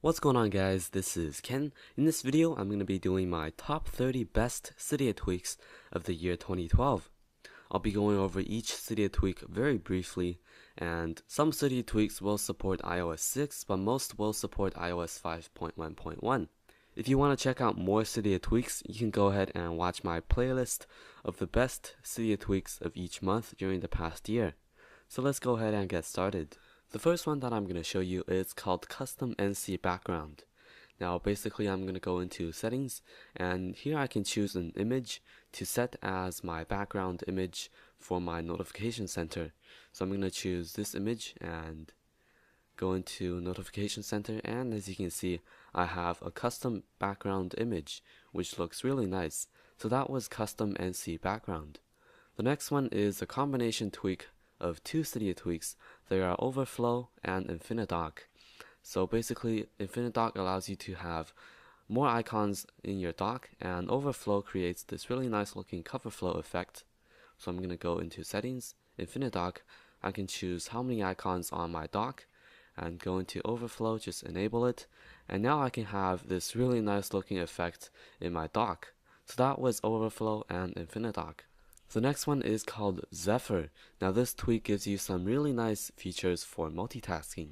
What's going on, guys? This is Ken. In this video, I'm going to be doing my top 30 best Cydia tweaks of the year 2012. I'll be going over each Cydia tweak very briefly, and some Cydia tweaks will support iOS 6, but most will support iOS 5.1.1. If you want to check out more Cydia tweaks, you can go ahead and watch my playlist of the best Cydia tweaks of each month during the past year. So let's go ahead and get started. The first one that I'm going to show you is called Custom NC Background. Now basically I'm going to go into settings, and here I can choose an image to set as my background image for my notification center. So I'm going to choose this image and go into notification center, and as you can see I have a custom background image which looks really nice. So that was Custom NC Background. The next one is a combination tweak of two Cydia tweaks. They are Overflow and Infinite Dock. So basically Infinite Dock allows you to have more icons in your dock, and Overflow creates this really nice looking cover flow effect. So I'm going to go into settings, Infinite Dock. I can choose how many icons on my dock and go into Overflow, just enable it, and now I can have this really nice looking effect in my dock. So that was Overflow and Infinite Dock. The next one is called Zephyr. Now this tweak gives you some really nice features for multitasking.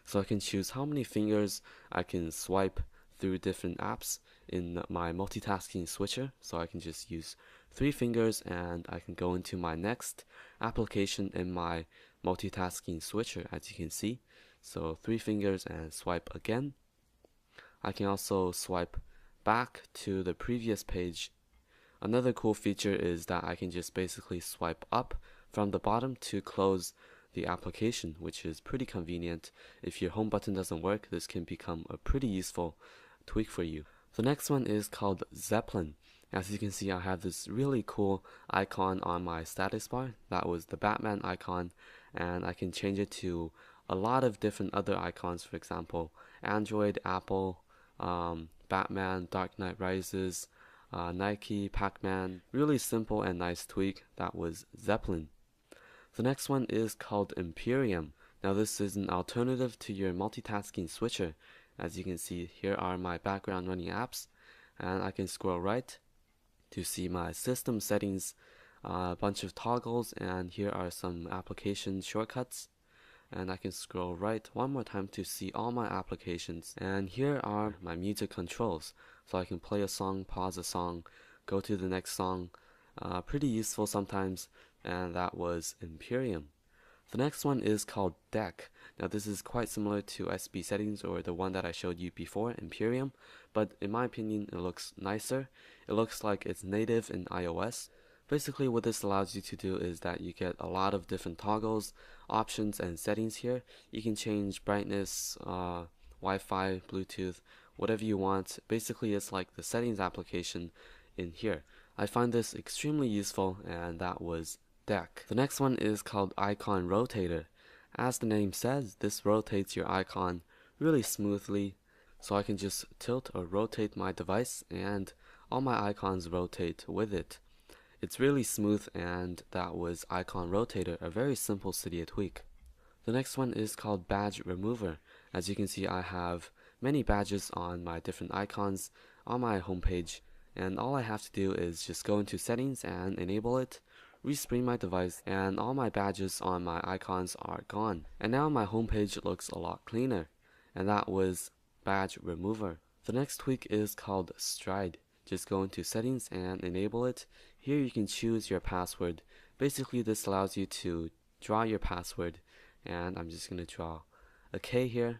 So I can choose how many fingers I can swipe through different apps in my multitasking switcher. So I can just use 3 fingers and I can go into my next application in my multitasking switcher, as you can see. So 3 fingers and swipe again. I can also swipe back to the previous page. Another cool feature is that I can just basically swipe up from the bottom to close the application, which is pretty convenient. If your home button doesn't work, this can become a pretty useful tweak for you. The next one is called ᴴᴰ. As you can see, I have this really cool icon on my status bar. That was the Batman icon, and I can change it to a lot of different other icons, for example, Android, Apple, Batman, Dark Knight Rises, Nike, Pac-Man. Really simple and nice tweak. That was ᴴᴰ. The next one is called Imperium. Now this is an alternative to your multitasking switcher. As you can see, here are my background running apps, and I can scroll right to see my system settings, a bunch of toggles, and here are some application shortcuts. And I can scroll right one more time to see all my applications, and here are my music controls. So I can play a song, pause a song, go to the next song. Pretty useful sometimes, and that was Imperium. The next one is called Deck. Now this is quite similar to SB settings, or the one that I showed you before, Imperium, but in my opinion it looks nicer. It looks like it's native in iOS. Basically what this allows you to do is that you get a lot of different toggles, options, and settings here. You can change brightness, Wi-Fi, Bluetooth, whatever you want. Basically it's like the settings application in here. I find this extremely useful, and that was Deck. The next one is called Icon Rotator. As the name says, this rotates your icon really smoothly. So I can just tilt or rotate my device and all my icons rotate with it. It's really smooth, and that was Icon Rotator, a very simple Cydia tweak. The next one is called Badge Remover. As you can see, I have many badges on my different icons on my homepage, and all I have to do is just go into settings and enable it, respring my device, and all my badges on my icons are gone. And now my homepage looks a lot cleaner, and that was Badge Remover. The next tweak is called Stride. Just go into settings and enable it. Here you can choose your password. Basically this allows you to draw your password, and I'm just going to draw a K here.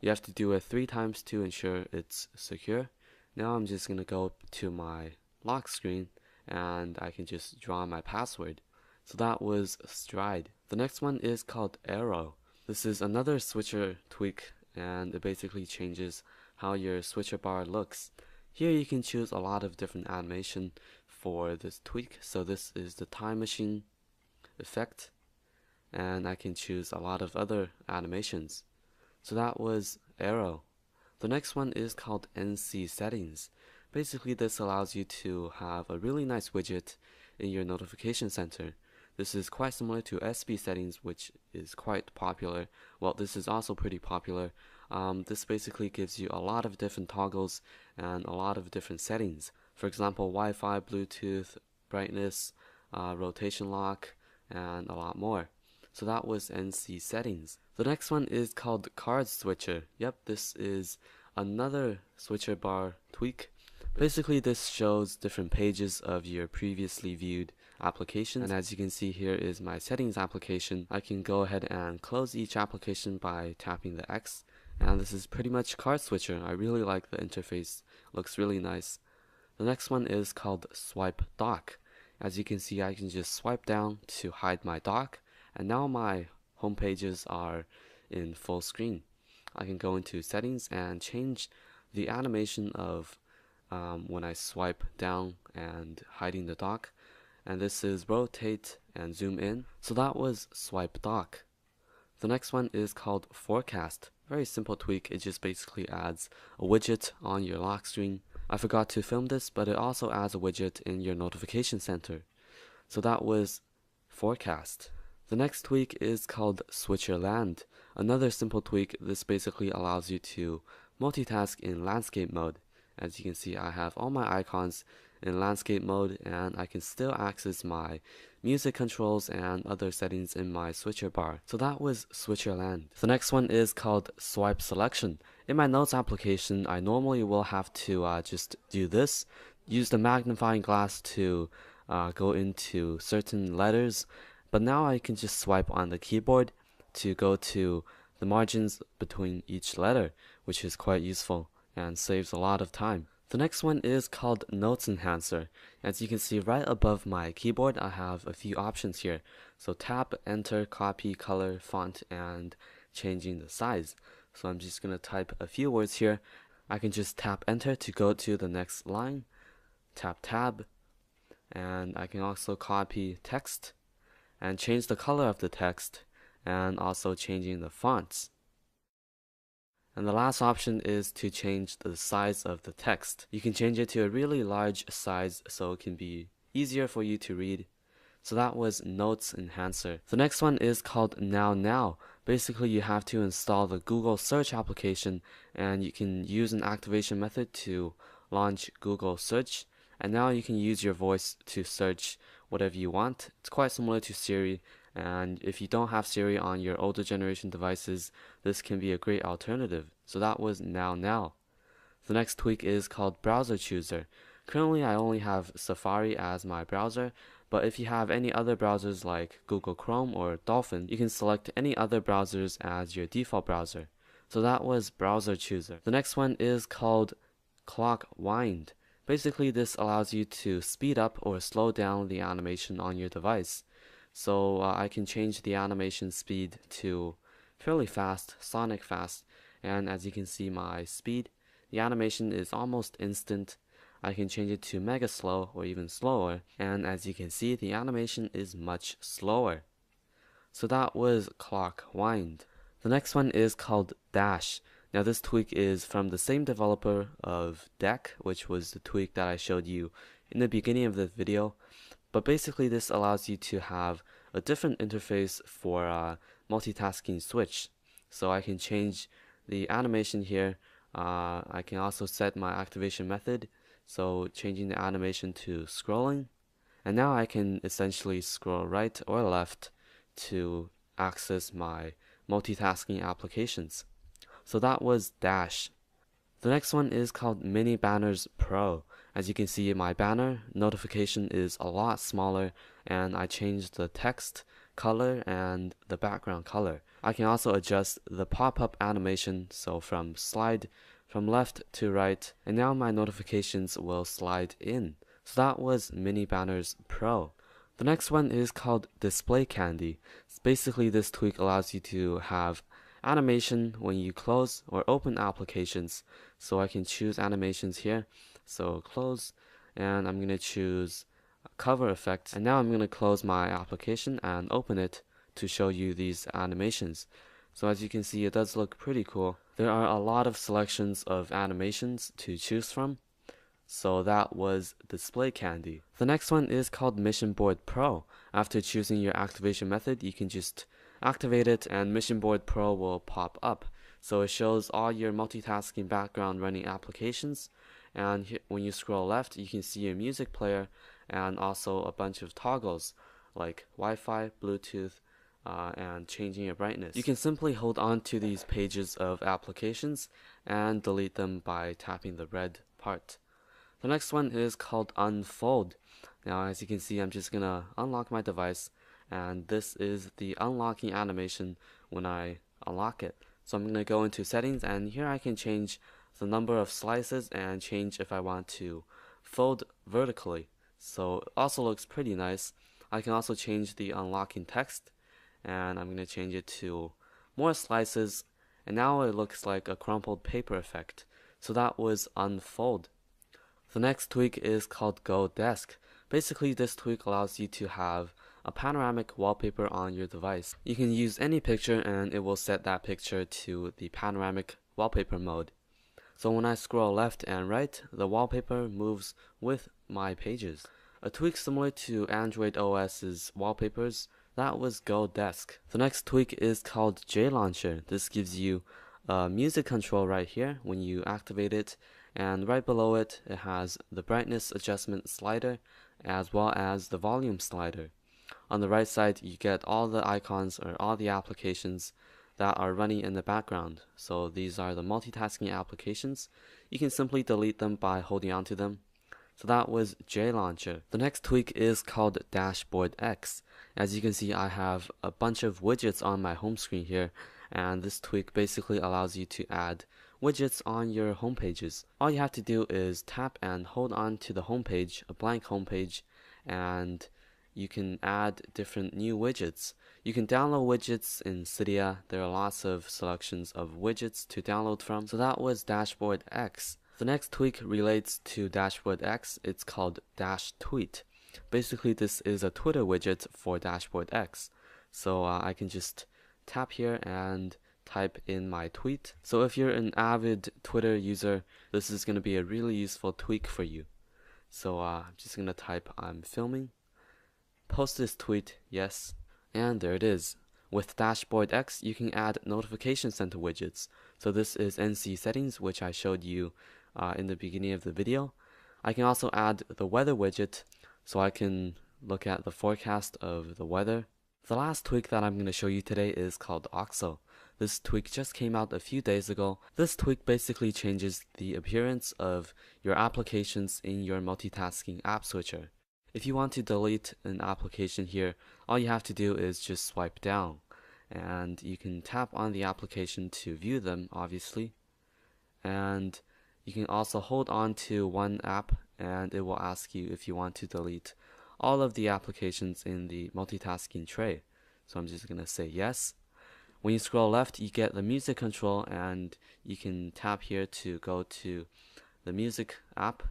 You have to do it 3 times to ensure it's secure. Now I'm just going to go to my lock screen and I can just draw my password. So that was Stride. The next one is called ᴴᴰ. This is another switcher tweak, and it basically changes how your switcher bar looks. Here you can choose a lot of different animation for this tweak. So this is the time machine effect, and I can choose a lot of other animations. So that was ᴴᴰ. The next one is called NC Settings. Basically this allows you to have a really nice widget in your notification center. This is quite similar to SB settings, which is quite popular. Well, this is also pretty popular. This basically gives you a lot of different toggles and a lot of different settings. For example, Wi-Fi, Bluetooth, brightness, rotation lock, and a lot more. So that was NC settings. The next one is called card switcher. Yep, this is another switcher bar tweak. Basically, this shows different pages of your previously viewed applications, and as you can see, here is my settings application. I can go ahead and close each application by tapping the X, and this is pretty much card switcher. I really like the interface, looks really nice. The next one is called swipe dock. As you can see, I can just swipe down to hide my dock, and now my home pages are in full screen. I can go into settings and change the animation of when I swipe down and hiding the dock, and this is rotate and zoom in. So that was swipe dock. The next one is called forecast. Very simple tweak. It just basically adds a widget on your lock screen. I forgot to film this, but it also adds a widget in your notification center. So that was forecast. The next tweak is called switcher land. Another simple tweak. This basically allows you to multitask in landscape mode. As you can see, I have all my icons in landscape mode, and I can still access my music controls and other settings in my switcher bar. So that was switcher land. The next one is called swipe selection. In my notes application, I normally will have to just do this, use the magnifying glass to go into certain letters, but now I can just swipe on the keyboard to go to the margins between each letter, which is quite useful and saves a lot of time. The next one is called Notes Enhancer. As you can see right above my keyboard, I have a few options here. So tap, enter, copy, color, font, and changing the size. So I'm just going to type a few words here. I can just tap enter to go to the next line, tap tab, and I can also copy text and change the color of the text, and also changing the fonts. And the last option is to change the size of the text. You can change it to a really large size so it can be easier for you to read. So that was Notes Enhancer. The next one is called Now. Basically, you have to install the Google search application, and you can use an activation method to launch Google search. And now you can use your voice to search whatever you want. It's quite similar to Siri, and if you don't have Siri on your older generation devices, this can be a great alternative. So that was Now. The next tweak is called Browser Chooser. Currently, I only have Safari as my browser, but if you have any other browsers like Google Chrome or Dolphin, you can select any other browsers as your default browser. So that was Browser Chooser. The next one is called Clock Wind. Basically, this allows you to speed up or slow down the animation on your device. So I can change the animation speed to fairly fast, sonic fast, and as you can see my speed, the animation is almost instant. I can change it to mega slow or even slower, and as you can see, the animation is much slower. So that was Clock Wind. The next one is called Dash. Now this tweak is from the same developer of Deck, which was the tweak that I showed you in the beginning of the video. But basically this allows you to have a different interface for multitasking switch. So I can change the animation here. I can also set my activation method, so changing the animation to scrolling. And now I can essentially scroll right or left to access my multitasking applications. So that was Dash. The next one is called Mini Banners Pro. As you can see, my banner notification is a lot smaller, and I changed the text color and the background color. I can also adjust the pop-up animation, so from slide from left to right, and now my notifications will slide in. So that was Mini Banners Pro. The next one is called Display Candy. Basically, this tweak allows you to have animation when you close or open applications. So I can choose animations here. So close, and I'm going to choose cover effect. And now I'm going to close my application and open it to show you these animations. So as you can see, it does look pretty cool. There are a lot of selections of animations to choose from. So that was Display Candy. The next one is called Mission Board Pro. After choosing your activation method, you can just activate it and Mission Board Pro will pop up. So it shows all your multitasking background running applications, and when you scroll left, you can see your music player and also a bunch of toggles like Wi-Fi, Bluetooth, and changing your brightness. You can simply hold on to these pages of applications and delete them by tapping the red part. The next one is called Unfold. Now, as you can see, I'm just gonna unlock my device, and this is the unlocking animation when I unlock it. So I'm gonna go into settings, and here I can change the number of slices and change if I want to fold vertically. So it also looks pretty nice. I can also change the unlocking text, and I'm going to change it to more slices, and now it looks like a crumpled paper effect. So that was Unfold. The next tweak is called Go Desk. Basically, this tweak allows you to have a panoramic wallpaper on your device. You can use any picture and it will set that picture to the panoramic wallpaper mode. So when I scroll left and right, the wallpaper moves with my pages. A tweak similar to Android OS's wallpapers, that was Go Desk. The next tweak is called ᴴᴰ699. This gives you a music control right here when you activate it, and right below it, it has the brightness adjustment slider as well as the volume slider. On the right side, you get all the icons or all the applications that are running in the background. So these are the multitasking applications. You can simply delete them by holding onto them. So that was ᴴᴰ699. The next tweak is called Dashboard X. As you can see, I have a bunch of widgets on my home screen here, and this tweak basically allows you to add widgets on your home pages. All you have to do is tap and hold on to the home page, a blank home page, and you can add different new widgets. You can download widgets in Cydia. There are lots of selections of widgets to download from. So that was Dashboard X. The next tweak relates to Dashboard X. It's called Dash Tweet. Basically, this is a Twitter widget for Dashboard X. So I can just tap here and type in my tweet. So if you're an avid Twitter user, this is going to be a really useful tweak for you. So I'm just going to type I'm filming. Post this tweet, yes, and there it is. With Dashboard X, you can add notification center widgets. So this is NC settings, which I showed you in the beginning of the video. I can also add the weather widget, so I can look at the forecast of the weather. The last tweak that I'm going to show you today is called OXO. This tweak just came out a few days ago. This tweak basically changes the appearance of your applications in your multitasking app switcher. If you want to delete an application here, all you have to do is just swipe down, and you can tap on the application to view them, obviously, and you can also hold on to one app and it will ask you if you want to delete all of the applications in the multitasking tray. So I'm just going to say yes. When you scroll left, you get the music control, and you can tap here to go to the music app.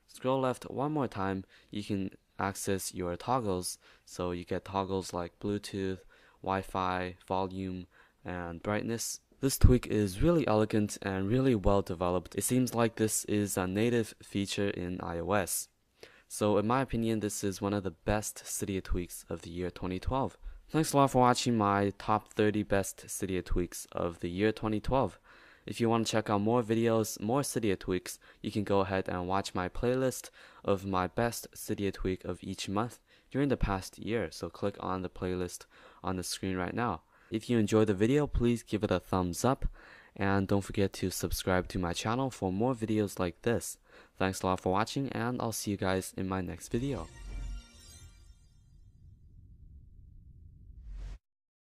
Scroll left one more time, you can access your toggles. So you get toggles like Bluetooth, Wi-Fi, volume, and brightness. This tweak is really elegant and really well developed. It seems like this is a native feature in iOS. So in my opinion, this is one of the best Cydia tweaks of the year 2012. Thanks a lot for watching my top 30 best Cydia tweaks of the year 2012. If you want to check out more videos, more Cydia tweaks, you can go ahead and watch my playlist of my best Cydia tweak of each month during the past year. So click on the playlist on the screen right now. If you enjoyed the video, please give it a thumbs up, and don't forget to subscribe to my channel for more videos like this. Thanks a lot for watching, and I'll see you guys in my next video.